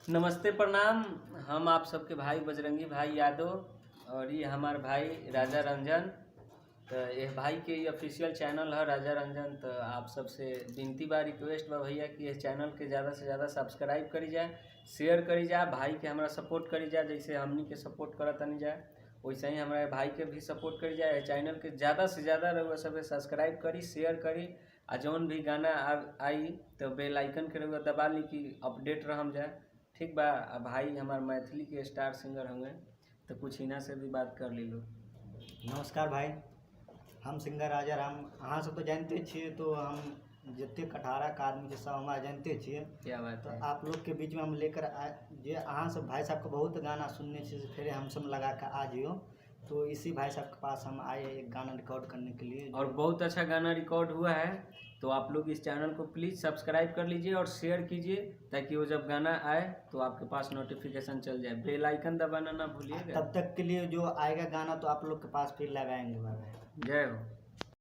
नमस्ते प्रणाम। हम आप सबके भाई बजरंगी भाई यादव और ये हमारे भाई राजा रंजन। तो ये भाई के ऑफिशियल चैनल है राजा रंजन। तो आप सबसे विनती बा, रिक्वेस्ट बा भैया कि इस चैनल के ज़्यादा से ज़्यादा सब्सक्राइब करी जाए, शेयर करी जाए, भाई के हमारा सपोर्ट करी जाए। जैसे हमनी के सपोर्ट करत नहीं जाए वैसे ही हमारे भाई के भी सपोर्ट करी जाए। चैनल के ज़्यादा से ज़्यादा रउआ सब सब्सक्राइब करी, शेयर करी। आ जौन भी गाना आई तो बेल आइकन के रउआ दबा ली कि अपडेट रहम जाए। ठीक बा। भाई हमारे मैथिली के स्टार सिंगर होंगे तो कुछ इन्हा से भी बात कर ली लो। नमस्कार भाई, हम सिंगर राजा राम। अहाँ सब तो जानते छे, तो हम जितने 18 का आदमी के सब हमारा जानते छे। क्या बात तो है। आप लोग के बीच में हम लेकर आए जे अहाँ सब भाई साहब का बहुत गाना सुनने से फिर हम सब लगा कर आ जियो। तो इसी भाई साहब के पास हम आए एक गाना रिकॉर्ड करने के लिए, और बहुत अच्छा गाना रिकॉर्ड हुआ है। तो आप लोग इस चैनल को प्लीज़ सब्सक्राइब कर लीजिए और शेयर कीजिए ताकि वो जब गाना आए तो आपके पास नोटिफिकेशन चल जाए। बेल आइकन दबाना ना भूलिएगा। तब तक के लिए जो आएगा गाना तो आप लोग के पास फिर लगाएंगे। भाई जय हो।